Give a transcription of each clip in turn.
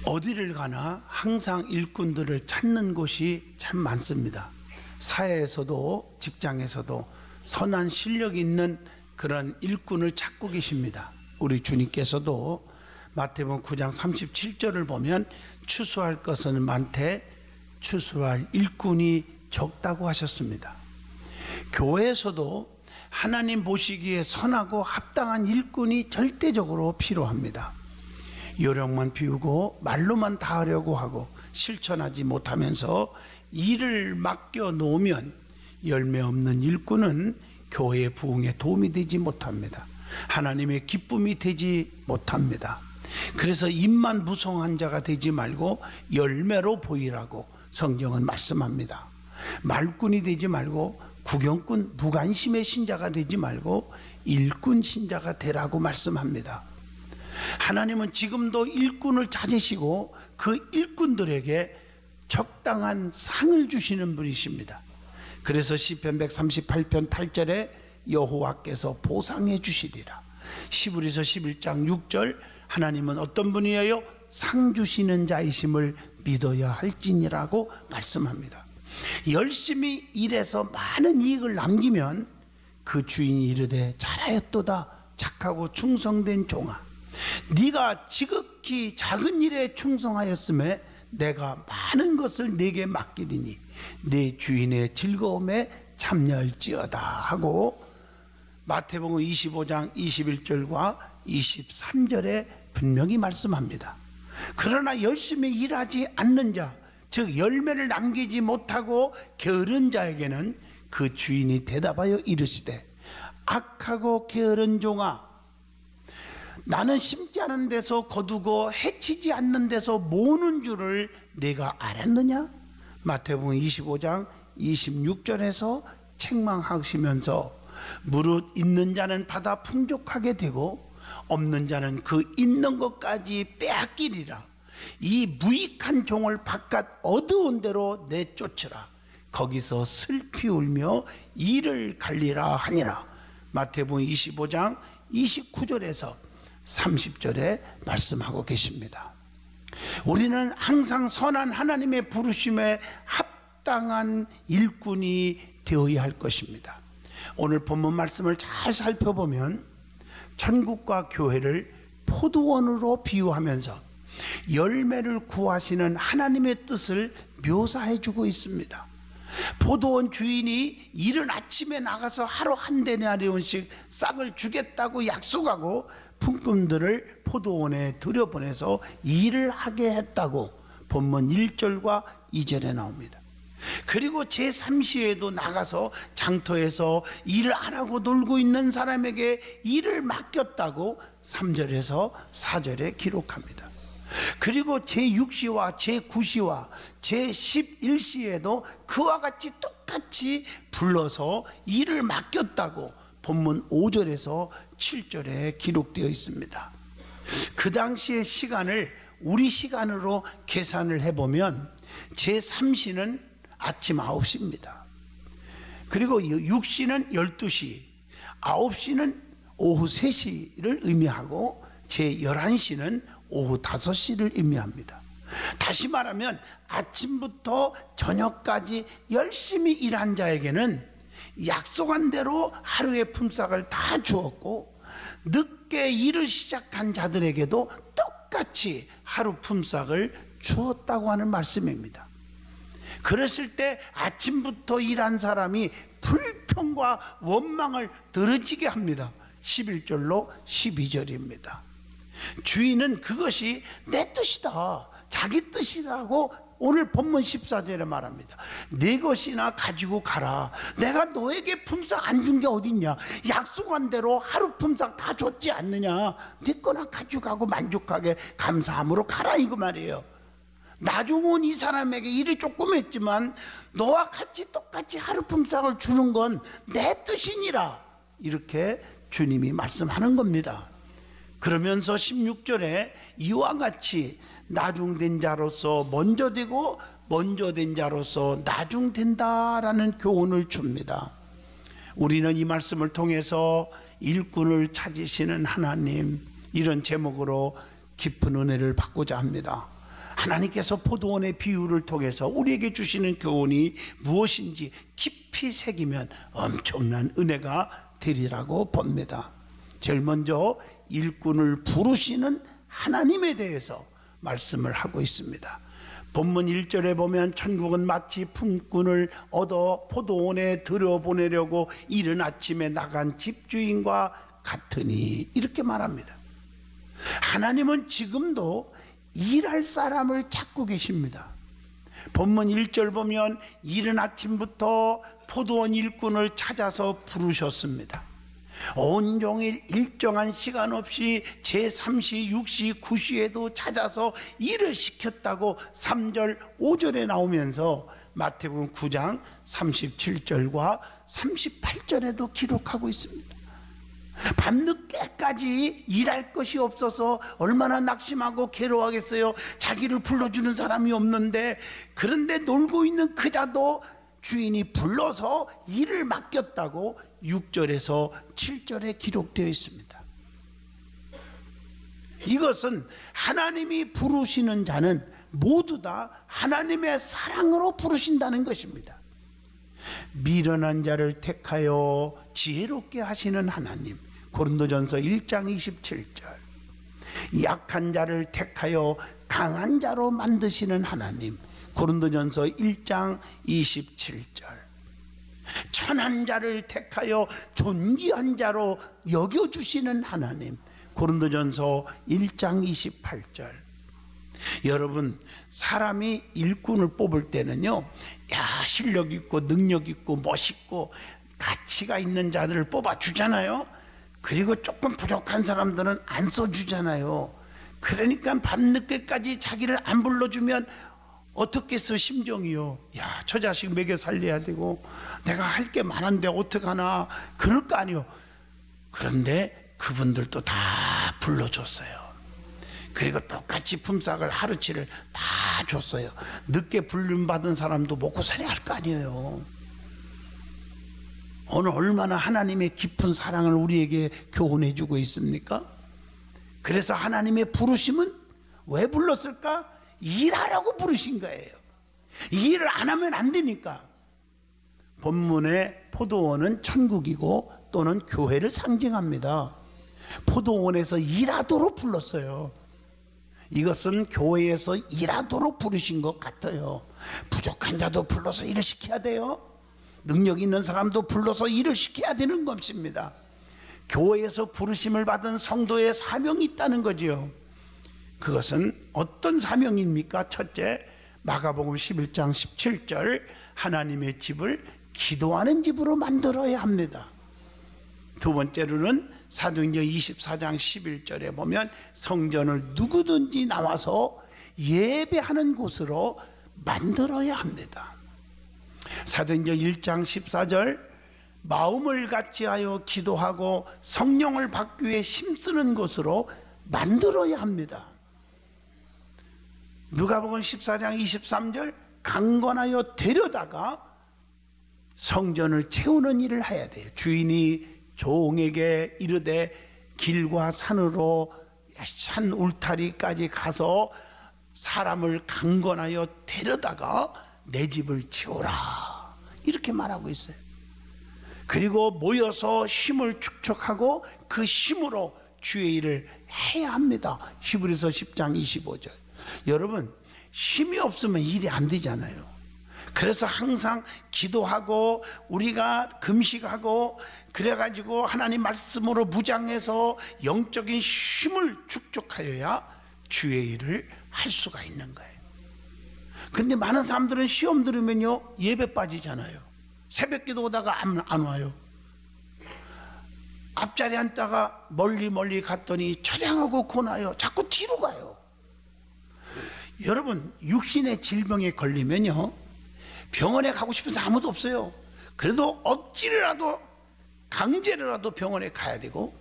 어디를 가나 항상 일꾼들을 찾는 곳이 참 많습니다. 사회에서도 직장에서도 선한 실력 있는 그런 일꾼을 찾고 계십니다. 우리 주님께서도 마태복음 9장 37절을 보면 추수할 것은 많되 추수할 일꾼이 적다고 하셨습니다. 교회에서도 하나님 보시기에 선하고 합당한 일꾼이 절대적으로 필요합니다. 요령만 피우고 말로만 다 하려고 하고 실천하지 못하면서 일을 맡겨 놓으면 열매 없는 일꾼은 교회의 부흥에 도움이 되지 못합니다. 하나님의 기쁨이 되지 못합니다. 그래서 입만 무성한 자가 되지 말고 열매로 보이라고 성경은 말씀합니다. 말꾼이 되지 말고 구경꾼 무관심의 신자가 되지 말고 일꾼 신자가 되라고 말씀합니다. 하나님은 지금도 일꾼을 찾으시고 그 일꾼들에게 적당한 상을 주시는 분이십니다. 그래서 시편 138편 8절에 여호와께서 보상해 주시리라. 시브리서 11장 6절 하나님은 어떤 분이에요? 상 주시는 자이심을 믿어야 할지니라고 말씀합니다. 열심히 일해서 많은 이익을 남기면 그 주인이 이르되 잘하였도다 착하고 충성된 종아, 네가 지극히 작은 일에 충성하였음에 내가 많은 것을 네게 맡기리니 네 주인의 즐거움에 참여할지어다 하고 마태복음 25장 21절과 23절에 분명히 말씀합니다. 그러나 열심히 일하지 않는 자, 즉 열매를 남기지 못하고 게으른 자에게는 그 주인이 대답하여 이르시되 악하고 게으른 종아, 나는 심지 않은 데서 거두고 해치지 않는 데서 모으는 줄을 네가 알았느냐? 마태복음 25장 26절에서 책망하시면서 무릇 있는 자는 받아 풍족하게 되고 없는 자는 그 있는 것까지 빼앗기리라. 이 무익한 종을 바깥 어두운 데로 내쫓으라. 거기서 슬피 울며 이를 갈리라 하니라. 마태복음 25장 29절에서 30절에 말씀하고 계십니다. 우리는 항상 선한 하나님의 부르심에 합당한 일꾼이 되어야 할 것입니다. 오늘 본문 말씀을 잘 살펴보면 천국과 교회를 포도원으로 비유하면서 열매를 구하시는 하나님의 뜻을 묘사해 주고 있습니다. 포도원 주인이 이른 아침에 나가서 하루 한 데나리온씩 싹을 주겠다고 약속하고 품꾼들을 포도원에 들여보내서 일을 하게 했다고 본문 1절과 2절에 나옵니다. 그리고 제3시에도 나가서 장터에서 일을 안 하고 놀고 있는 사람에게 일을 맡겼다고 3절에서 4절에 기록합니다. 그리고 제6시와 제9시와 제11시에도 그와 같이 똑같이 불러서 일을 맡겼다고 본문 5절에서 7절에 기록되어 있습니다. 그 당시의 시간을 우리 시간으로 계산을 해보면 제3시는 아침 9시입니다. 그리고 6시는 12시, 9시는 오후 3시를 의미하고 제11시는 오후 5시를 의미합니다. 다시 말하면 아침부터 저녁까지 열심히 일한 자에게는 약속한 대로 하루의 품삯을 다 주었고 늦게 일을 시작한 자들에게도 똑같이 하루 품삯을 주었다고 하는 말씀입니다. 그랬을 때 아침부터 일한 사람이 불평과 원망을 들어지게 합니다. 11절로 12절입니다. 주인은 그것이 내 뜻이다, 자기 뜻이라고 오늘 본문 14절에 말합니다. 네 것이나 가지고 가라. 내가 너에게 품삯 안 준 게 어딨냐? 약속한 대로 하루 품삯 다 줬지 않느냐? 네 거나 가져가고 만족하게 감사함으로 가라 이거 말이에요. 나중은 이 사람에게 일을 조금 했지만 너와 같이 똑같이 하루 품삯을 주는 건 내 뜻이니라. 이렇게 주님이 말씀하는 겁니다. 그러면서 16절에 이와 같이 나중된 자로서 먼저 되고 먼저 된 자로서 나중된다라는 교훈을 줍니다. 우리는 이 말씀을 통해서 일꾼을 찾으시는 하나님, 이런 제목으로 깊은 은혜를 받고자 합니다. 하나님께서 포도원의 비유를 통해서 우리에게 주시는 교훈이 무엇인지 깊이 새기면 엄청난 은혜가 되리라고 봅니다. 제일 먼저 일꾼을 부르시는 하나님에 대해서 말씀을 하고 있습니다. 본문 1절에 보면 천국은 마치 품꾼을 얻어 포도원에 들여보내려고 이른 아침에 나간 집주인과 같으니, 이렇게 말합니다. 하나님은 지금도 일할 사람을 찾고 계십니다. 본문 1절 보면 이른 아침부터 포도원 일꾼을 찾아서 부르셨습니다. 온종일 일정한 시간 없이 제3시, 6시, 9시에도 찾아서 일을 시켰다고 3절, 5절에 나오면서 마태복음 9장 37절과 38절에도 기록하고 있습니다. 밤늦게까지 일할 것이 없어서 얼마나 낙심하고 괴로워하겠어요. 자기를 불러주는 사람이 없는데, 그런데 놀고 있는 그자도 주인이 불러서 일을 맡겼다고 6절에서 7절에 기록되어 있습니다. 이것은 하나님이 부르시는 자는 모두 다 하나님의 사랑으로 부르신다는 것입니다. 미련한 자를 택하여 지혜롭게 하시는 하나님, 고린도전서 1장 27절. 약한 자를 택하여 강한 자로 만드시는 하나님, 고린도전서 1장 27절. 천한 자를 택하여 존귀한 자로 여겨주시는 하나님, 고린도전서 1장 28절. 여러분, 사람이 일꾼을 뽑을 때는요, 실력 있고 능력 있고 멋있고 가치가 있는 자들을 뽑아주잖아요. 그리고 조금 부족한 사람들은 안 써주잖아요. 그러니까 밤늦게까지 자기를 안 불러주면 어떻겠어, 심정이요. 저 자식 먹여 살려야 되고 내가 할 게 많은데 어떡하나, 그럴 거 아니요. 그런데 그분들도 다 불러줬어요. 그리고 똑같이 품삯을 하루치를 다 줬어요. 늦게 불림받은 사람도 먹고 살아야 할 거 아니에요. 오늘 얼마나 하나님의 깊은 사랑을 우리에게 교훈해 주고 있습니까? 그래서 하나님의 부르심은 왜 불렀을까? 일하라고 부르신 거예요. 일을 안 하면 안 되니까. 본문의 포도원은 천국이고 또는 교회를 상징합니다. 포도원에서 일하도록 불렀어요. 이것은 교회에서 일하도록 부르신 것 같아요. 부족한 자도 불러서 일을 시켜야 돼요. 능력 있는 사람도 불러서 일을 시켜야 되는 것입니다. 교회에서 부르심을 받은 성도의 사명이 있다는 거지요. 그것은 어떤 사명입니까? 첫째, 마가복음 11장 17절, 하나님의 집을 기도하는 집으로 만들어야 합니다. 두 번째로는 사도행전 24장 11절에 보면 성전을 누구든지 나와서 예배하는 곳으로 만들어야 합니다. 사도행전 1장 14절, 마음을 같이하여 기도하고 성령을 받기 위해 힘쓰는 곳으로 만들어야 합니다. 누가복음 14장 23절, 강권하여 데려다가 성전을 채우는 일을 해야 돼요. 주인이 종에게 이르되 길과 산으로 산 울타리까지 가서 사람을 강권하여 데려다가 내 집을 채우라, 이렇게 말하고 있어요. 그리고 모여서 힘을 축적하고 그 힘으로 주의 일을 해야 합니다. 히브리서 10장 25절. 여러분, 힘이 없으면 일이 안 되잖아요. 그래서 항상 기도하고 우리가 금식하고 그래가지고 하나님 말씀으로 무장해서 영적인 힘을 축적하여야 주의 일을 할 수가 있는 거예요. 그런데 많은 사람들은 시험 들으면요, 예배 빠지잖아요. 새벽기도 오다가 안 와요. 앞자리 앉다가 멀리 갔더니 처량하고 고나요. 자꾸 뒤로 가요. 여러분, 육신의 질병에 걸리면요, 병원에 가고 싶은 사람 아무도 없어요. 그래도 억지로라도 강제로라도 병원에 가야 되고,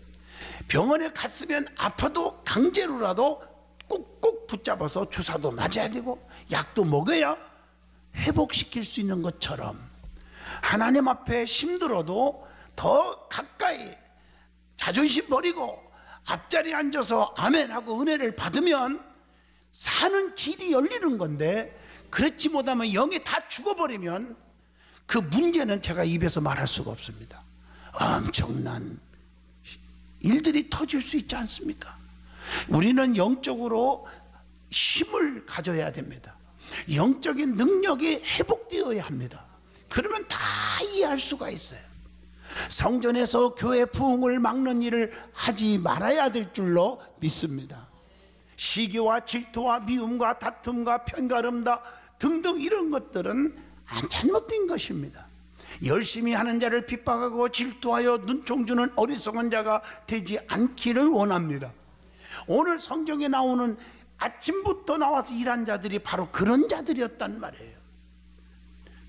병원에 갔으면 아파도 강제로라도 꾹꾹 붙잡아서 주사도 맞아야 되고 약도 먹어야 회복시킬 수 있는 것처럼, 하나님 앞에 힘들어도 더 가까이 자존심 버리고 앞자리에 앉아서 아멘하고 은혜를 받으면 사는 길이 열리는 건데, 그렇지 못하면 영이 다 죽어버리면 그 문제는 제가 입에서 말할 수가 없습니다. 엄청난 일들이 터질 수 있지 않습니까? 우리는 영적으로 힘을 가져야 됩니다. 영적인 능력이 회복되어야 합니다. 그러면 다 이해할 수가 있어요. 성전에서 교회 부흥을 막는 일을 하지 말아야 될 줄로 믿습니다. 시기와 질투와 미움과 다툼과 편가름다 등등 이런 것들은 잘못된 것입니다. 열심히 하는 자를 핍박하고 질투하여 눈총 주는 어리석은 자가 되지 않기를 원합니다. 오늘 성경에 나오는 아침부터 나와서 일한 자들이 바로 그런 자들이었단 말이에요.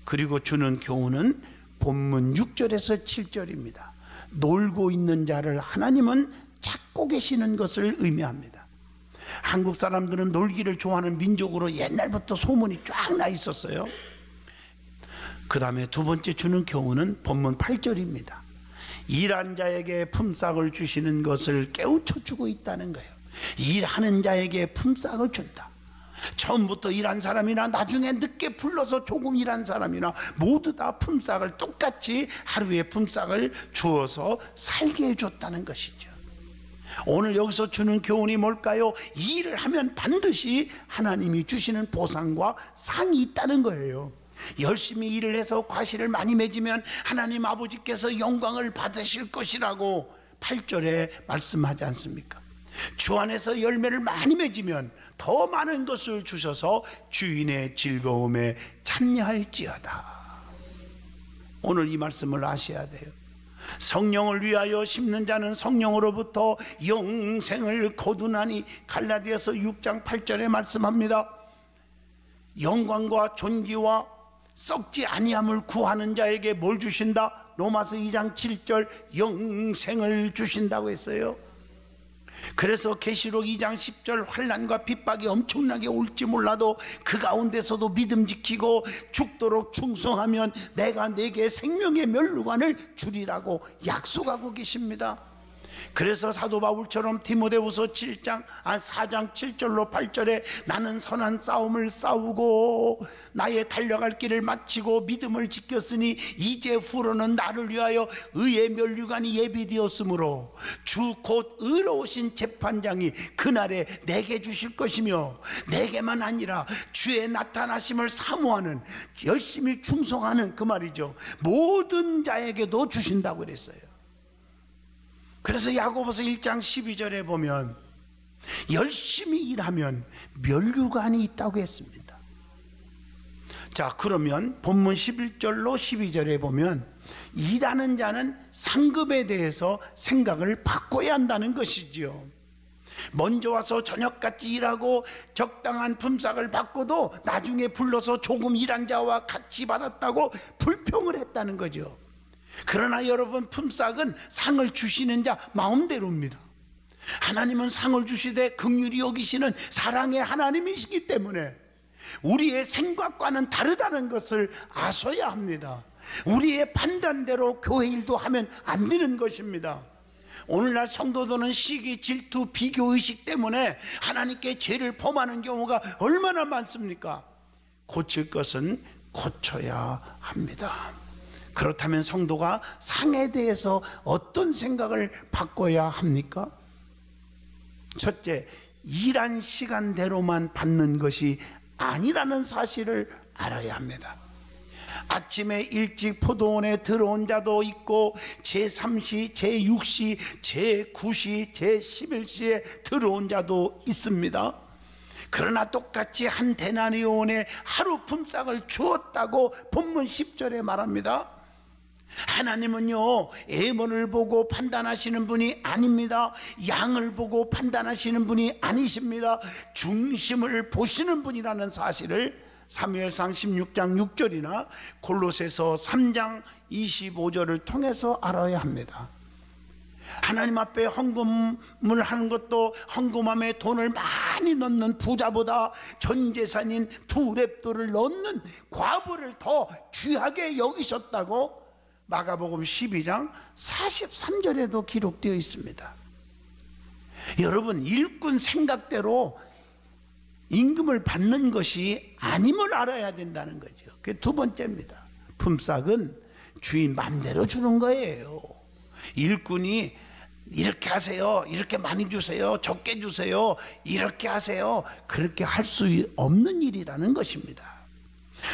그리고 주는 교훈은 본문 6절에서 7절입니다. 놀고 있는 자를 하나님은 찾고 계시는 것을 의미합니다. 한국 사람들은 놀기를 좋아하는 민족으로 옛날부터 소문이 쫙 나 있었어요. 그 다음에 두 번째 주는 교훈은 본문 8절입니다. 일한 자에게 품삯을 주시는 것을 깨우쳐 주고 있다는 거예요. 일하는 자에게 품삯을 준다. 처음부터 일한 사람이나 나중에 늦게 불러서 조금 일한 사람이나 모두 다 품삯을 똑같이 하루에 품삯을 주어서 살게 해줬다는 것이죠. 오늘 여기서 주는 교훈이 뭘까요? 일을 하면 반드시 하나님이 주시는 보상과 상이 있다는 거예요. 열심히 일을 해서 과실을 많이 맺으면 하나님 아버지께서 영광을 받으실 것이라고 8절에 말씀하지 않습니까? 주 안에서 열매를 많이 맺으면 더 많은 것을 주셔서 주인의 즐거움에 참여할지어다. 오늘 이 말씀을 아셔야 돼요. 성령을 위하여 심는 자는 성령으로부터 영생을 거두나니 갈라디아서 6장 8절에 말씀합니다. 영광과 존귀와 썩지 아니함을 구하는 자에게 뭘 주신다? 로마서 2장 7절 영생을 주신다고 했어요. 그래서 계시록 2장 10절 환난과 핍박이 엄청나게 올지 몰라도 그 가운데서도 믿음 지키고 죽도록 충성하면 내가 네게 생명의 면류관을 주리라고 약속하고 계십니다. 그래서 사도 바울처럼 디모데후서 4장 7절로 8절에 나는 선한 싸움을 싸우고 나의 달려갈 길을 마치고 믿음을 지켰으니 이제 후로는 나를 위하여 의의 면류관이 예비되었으므로 주 곧 의로우신 재판장이 그날에 내게 주실 것이며 내게만 아니라 주의 나타나심을 사모하는 열심히 충성하는 그 말이죠. 모든 자에게도 주신다고 그랬어요. 그래서 야고보서 1장 12절에 보면 열심히 일하면 면류관이 있다고 했습니다. 자, 그러면 본문 11절로 12절에 보면 일하는 자는 상급에 대해서 생각을 바꿔야 한다는 것이지요. 먼저 와서 저녁같이 일하고 적당한 품삯을 받고도 나중에 불러서 조금 일한 자와 같이 받았다고 불평을 했다는 거죠. 그러나 여러분, 품삯은 상을 주시는 자 마음대로입니다. 하나님은 상을 주시되 긍휼히 여기시는 사랑의 하나님이시기 때문에 우리의 생각과는 다르다는 것을 아셔야 합니다. 우리의 판단대로 교회 일도 하면 안 되는 것입니다. 오늘날 성도들은 시기, 질투, 비교의식 때문에 하나님께 죄를 범하는 경우가 얼마나 많습니까? 고칠 것은 고쳐야 합니다. 그렇다면 성도가 상에 대해서 어떤 생각을 바꿔야 합니까? 첫째, 일한 시간대로만 받는 것이 아니라는 사실을 알아야 합니다. 아침에 일찍 포도원에 들어온 자도 있고 제3시, 제6시, 제9시, 제11시에 들어온 자도 있습니다. 그러나 똑같이 한 데나리온에 하루 품삯을 주었다고 본문 10절에 말합니다. 하나님은요, 에머를 보고 판단하시는 분이 아닙니다. 양을 보고 판단하시는 분이 아니십니다. 중심을 보시는 분이라는 사실을 사무엘상 16장 6절이나 골로새서 3장 25절을 통해서 알아야 합니다. 하나님 앞에 헌금을 하는 것도 헌금함에 돈을 많이 넣는 부자보다 전 재산인 2렙도를 넣는 과부를 더 귀하게 여기셨다고 마가복음 12장 43절에도 기록되어 있습니다. 여러분, 일꾼 생각대로 임금을 받는 것이 아님을 알아야 된다는 거죠. 그게 두 번째입니다. 품삯은 주인 맘대로 주는 거예요. 일꾼이 이렇게 하세요, 이렇게 많이 주세요, 적게 주세요, 이렇게 하세요, 그렇게 할 수 없는 일이라는 것입니다.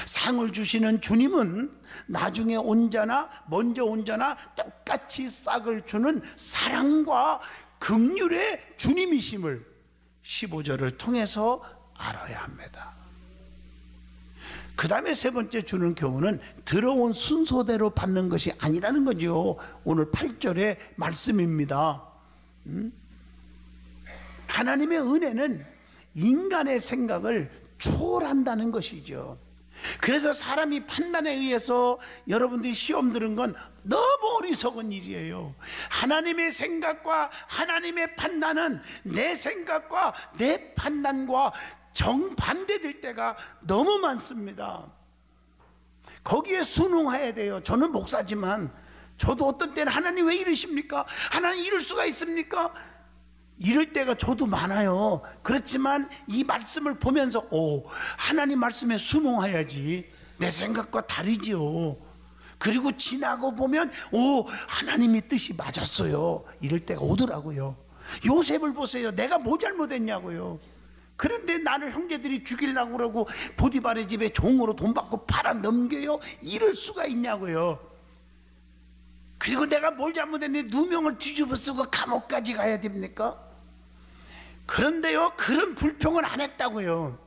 상을 주시는 주님은 나중에 온 자나 먼저 온 자나 똑같이 싹을 주는 사랑과 긍휼의 주님이심을 15절을 통해서 알아야 합니다. 그 다음에 세 번째 주는 교훈은 들어온 순서대로 받는 것이 아니라는 거죠. 오늘 8절의 말씀입니다. 하나님의 은혜는 인간의 생각을 초월한다는 것이죠. 그래서 사람이 판단에 의해서 여러분들이 시험 들은 건 너무 어리석은 일이에요. 하나님의 생각과 하나님의 판단은 내 생각과 내 판단과 정반대될 때가 너무 많습니다. 거기에 순응해야 돼요. 저는 목사지만 저도 어떤 때는 하나님 왜 이러십니까? 하나님 이럴 수가 있습니까? 이럴 때가 저도 많아요. 그렇지만 이 말씀을 보면서 하나님 말씀에 순응해야지. 내 생각과 다르지요. 그리고 지나고 보면 하나님의 뜻이 맞았어요. 이럴 때가 오더라고요. 요셉을 보세요. 내가 뭐 잘못했냐고요. 그런데 나를 형제들이 죽이려고 그러고 보디발의 집에 종으로 돈 받고 팔아 넘겨요. 이럴 수가 있냐고요. 그리고 내가 뭘 잘못했는데 누명을 뒤집어 쓰고 감옥까지 가야 됩니까? 그런데요, 그런 불평을 안 했다고요.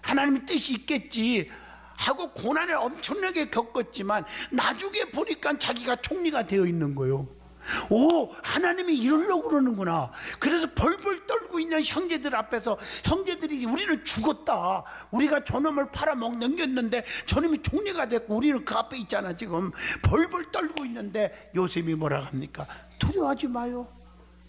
하나님의 뜻이 있겠지 하고 고난을 엄청나게 겪었지만 나중에 보니까 자기가 총리가 되어 있는 거예요. 하나님이 이러려고 그러는구나. 그래서 벌벌 떨고 있는 형제들 앞에서 형제들이 우리는 죽었다, 우리가 저놈을 팔아먹 넘겼는데 저놈이 총리가 됐고 우리는 그 앞에 있잖아. 지금 벌벌 떨고 있는데 요셉이 뭐라 합니까? 두려워하지 마요,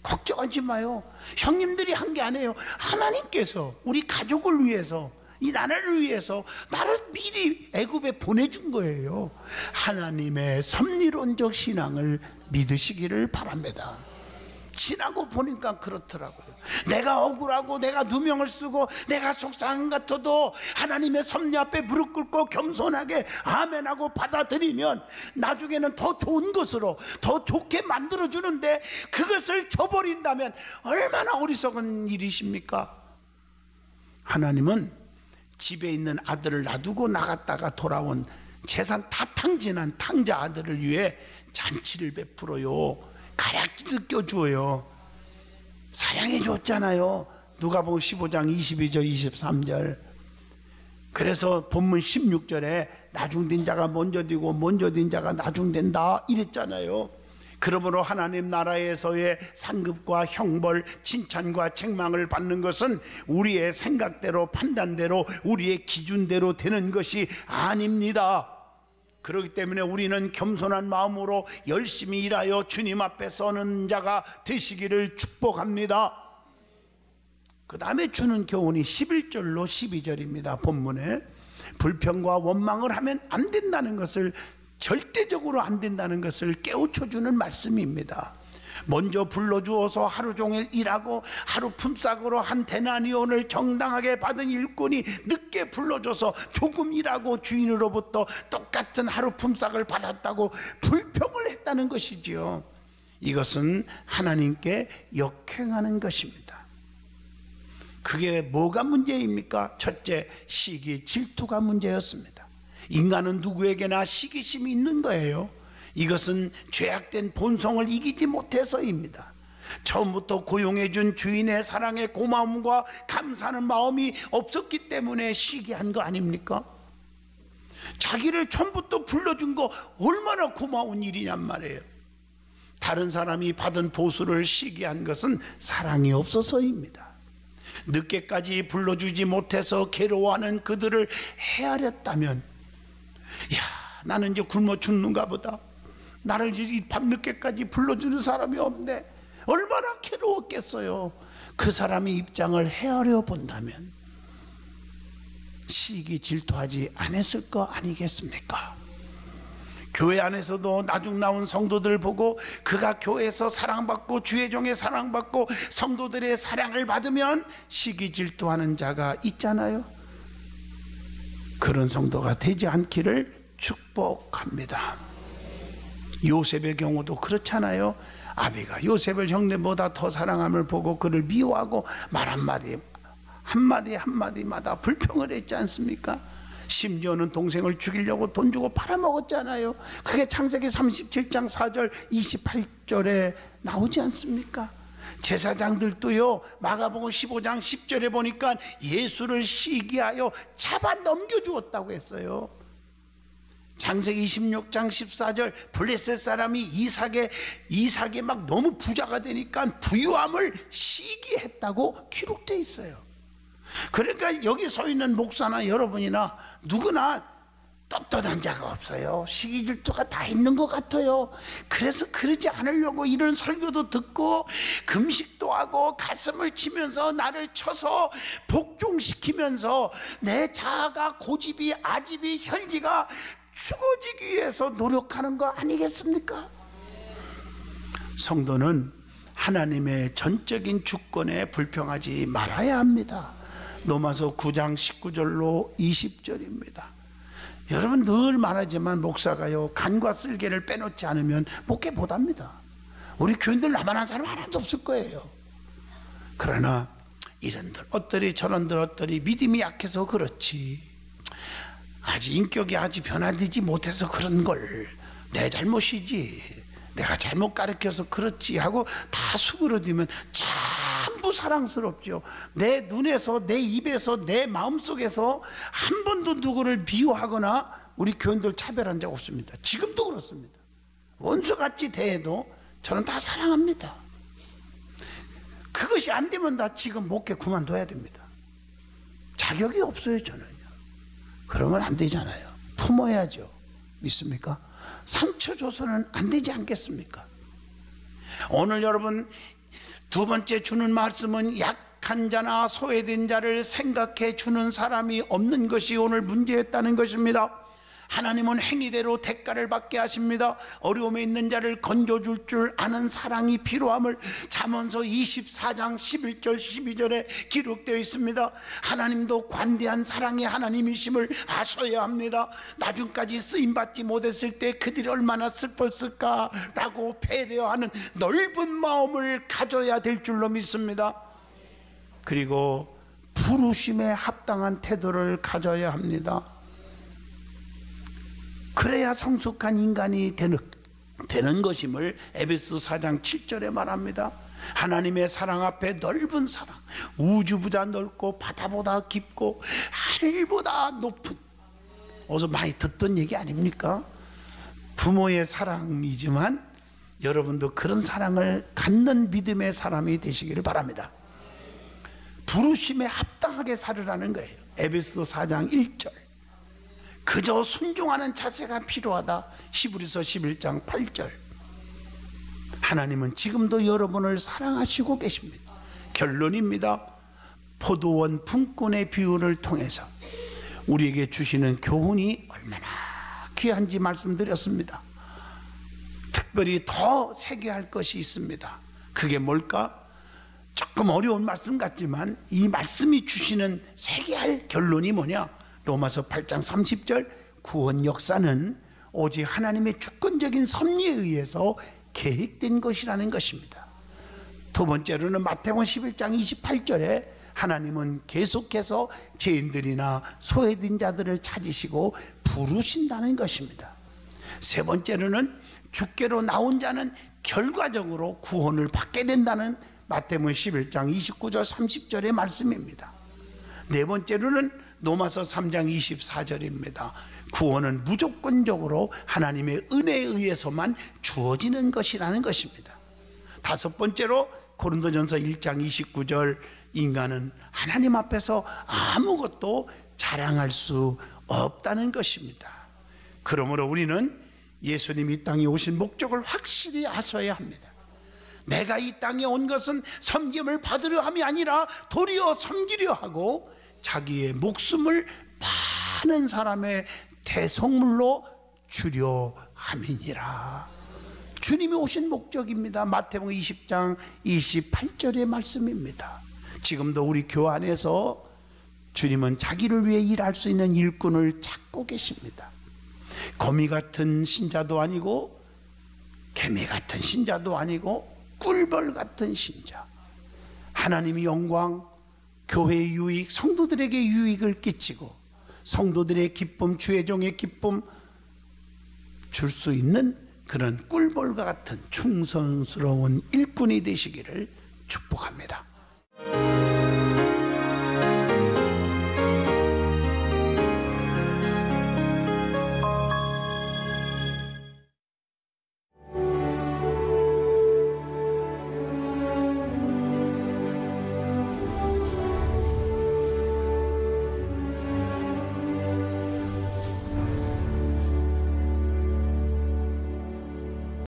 걱정하지 마요. 형님들이 한 게 아니에요. 하나님께서 우리 가족을 위해서, 이 나라를 위해서 나를 미리 애굽에 보내준 거예요. 하나님의 섭리론적 신앙을 믿으시기를 바랍니다. 지나고 보니까 그렇더라고요. 내가 억울하고 내가 누명을 쓰고 내가 속상한 것 같아도 하나님의 섭리 앞에 무릎 꿇고 겸손하게 아멘하고 받아들이면 나중에는 더 좋은 것으로 더 좋게 만들어주는데 그것을 저버린다면 얼마나 어리석은 일이십니까? 하나님은 집에 있는 아들을 놔두고 나갔다가 돌아온 재산 다 탕진한 탕자 아들을 위해 잔치를 베풀어요. 가락지도 껴주어요. 사랑해 줬잖아요. 누가복음 15장 22절 23절. 그래서 본문 16절에 나중된 자가 먼저 되고 먼저 된 자가 나중된다 이랬잖아요. 그러므로 하나님 나라에서의 상급과 형벌, 칭찬과 책망을 받는 것은 우리의 생각대로 판단대로 우리의 기준대로 되는 것이 아닙니다. 그렇기 때문에 우리는 겸손한 마음으로 열심히 일하여 주님 앞에 서는 자가 되시기를 축복합니다. 그 다음에 주는 교훈이 11절로 12절입니다. 본문에 불평과 원망을 하면 안 된다는 것을, 절대적으로 안 된다는 것을 깨우쳐주는 말씀입니다. 먼저 불러주어서 하루 종일 일하고 하루 품삯으로 한 데나리온을 정당하게 받은 일꾼이 늦게 불러줘서 조금 일하고 주인으로부터 똑같은 하루 품삯을 받았다고 불평을 했다는 것이지요. 이것은 하나님께 역행하는 것입니다. 그게 뭐가 문제입니까? 첫째, 시기, 질투가 문제였습니다. 인간은 누구에게나 시기심이 있는 거예요. 이것은 죄악된 본성을 이기지 못해서입니다. 처음부터 고용해준 주인의 사랑에 고마움과 감사하는 마음이 없었기 때문에 시기한 거 아닙니까? 자기를 처음부터 불러준 거 얼마나 고마운 일이냔 말이에요. 다른 사람이 받은 보수를 시기한 것은 사랑이 없어서입니다. 늦게까지 불러주지 못해서 괴로워하는 그들을 헤아렸다면, 나는 이제 굶어 죽는가 보다, 나를 이 밤늦게까지 불러주는 사람이 없네, 얼마나 괴로웠겠어요. 그 사람의 입장을 헤아려 본다면 시기 질투하지 않았을 거 아니겠습니까? 교회 안에서도 나중 나온 성도들 보고 그가 교회에서 사랑받고 주의 종의 사랑받고 성도들의 사랑을 받으면 시기 질투하는 자가 있잖아요. 그런 성도가 되지 않기를 축복합니다. 요셉의 경우도 그렇잖아요. 아비가 요셉을 형제보다 더 사랑함을 보고 그를 미워하고 말 한마디마다 불평을 했지 않습니까? 심지어는 동생을 죽이려고 돈 주고 팔아먹었잖아요. 그게 창세기 37장 4절 28절에 나오지 않습니까? 제사장들도요, 마가복음 15장 10절에 보니까 예수를 시기하여 잡아 넘겨주었다고 했어요. 창세기 26장 14절 블레셋 사람이 이삭에 막 너무 부자가 되니까 부유함을 시기했다고 기록되어 있어요. 그러니까 여기 서 있는 목사나 여러분이나 누구나 떳떳한 자가 없어요. 시기 질투가 다 있는 것 같아요. 그래서 그러지 않으려고 이런 설교도 듣고 금식도 하고 가슴을 치면서 나를 쳐서 복종시키면서 내 자아가 고집이 아집이 혈기가 죽어지기 위해서 노력하는 거 아니겠습니까? 성도는 하나님의 전적인 주권에 불평하지 말아야 합니다. 로마서 9장 19절로 20절입니다. 여러분 늘 말하지만 목사가요, 간과 쓸개를 빼놓지 않으면 목회 못합니다. 우리 교인들 나만 한 사람 하나도 없을 거예요. 그러나 이런들 어떠리 저런들 어떠리 믿음이 약해서 그렇지, 아직 인격이 아직 변화되지 못해서 그런 걸 내 잘못이지, 내가 잘못 가르쳐서 그렇지 하고 다 수그러지면 전부 사랑스럽죠. 내 눈에서 내 입에서 내 마음속에서 한 번도 누구를 미워하거나 우리 교인들 차별한 적 없습니다. 지금도 그렇습니다. 원수같이 대해도 저는 다 사랑합니다. 그것이 안 되면 나 지금 목회 그만둬야 됩니다. 자격이 없어요. 저는요. 그러면 안 되잖아요. 품어야죠. 믿습니까? 상처 줘서는 안 되지 않겠습니까? 오늘 여러분 두 번째 주는 말씀은 약한 자나 소외된 자를 생각해 주는 사람이 없는 것이 오늘 문제였다는 것입니다. 하나님은 행위대로 대가를 받게 하십니다. 어려움에 있는 자를 건져줄 줄 아는 사랑이 필요함을 잠언서 24장 11절 12절에 기록되어 있습니다. 하나님도 관대한 사랑의 하나님이심을 아셔야 합니다. 나중까지 쓰임받지 못했을 때 그들이 얼마나 슬펐을까 라고 배려하는 넓은 마음을 가져야 될 줄로 믿습니다. 그리고 부르심에 합당한 태도를 가져야 합니다. 그래야 성숙한 인간이 되는 것임을 에베소 4장 7절에 말합니다. 하나님의 사랑 앞에 넓은 사랑, 우주보다 넓고 바다보다 깊고 하늘보다 높은, 어서 많이 듣던 얘기 아닙니까? 부모의 사랑이지만 여러분도 그런 사랑을 갖는 믿음의 사람이 되시기를 바랍니다. 부르심에 합당하게 살으라는 거예요. 에베소 4장 1절. 그저 순종하는 자세가 필요하다. 히브리서 11장 8절. 하나님은 지금도 여러분을 사랑하시고 계십니다. 결론입니다. 포도원 품꾼의 비유를 통해서 우리에게 주시는 교훈이 얼마나 귀한지 말씀드렸습니다. 특별히 더 새겨할 것이 있습니다. 그게 뭘까? 조금 어려운 말씀 같지만 이 말씀이 주시는 새겨할 결론이 뭐냐? 로마서 8장 30절, 구원 역사는 오직 하나님의 주권적인 섭리에 의해서 계획된 것이라는 것입니다. 두 번째로는 마태복음 11장 28절에 하나님은 계속해서 죄인들이나 소외된 자들을 찾으시고 부르신다는 것입니다. 세 번째로는 주께로 나온 자는 결과적으로 구원을 받게 된다는 마태복음 11장 29절 30절의 말씀입니다. 네 번째로는 로마서 3장 24절입니다. 구원은 무조건적으로 하나님의 은혜에 의해서만 주어지는 것이라는 것입니다. 다섯 번째로 고린도전서 1장 29절, 인간은 하나님 앞에서 아무것도 자랑할 수 없다는 것입니다. 그러므로 우리는 예수님이 이 땅에 오신 목적을 확실히 아셔야 합니다. 내가 이 땅에 온 것은 섬김을 받으려 함이 아니라 도리어 섬기려 하고 자기의 목숨을 많은 사람의 대속물로 주려 함이니라. 주님이 오신 목적입니다. 마태복음 20장 28절의 말씀입니다. 지금도 우리 교회 안에서 주님은 자기를 위해 일할 수 있는 일꾼을 찾고 계십니다. 거미 같은 신자도 아니고 개미 같은 신자도 아니고 꿀벌 같은 신자, 하나님의 영광, 교회의 유익, 성도들에게 유익을 끼치고 성도들의 기쁨, 주의 종의 기쁨 줄 수 있는 그런 꿀벌과 같은 충성스러운 일꾼이 되시기를 축복합니다.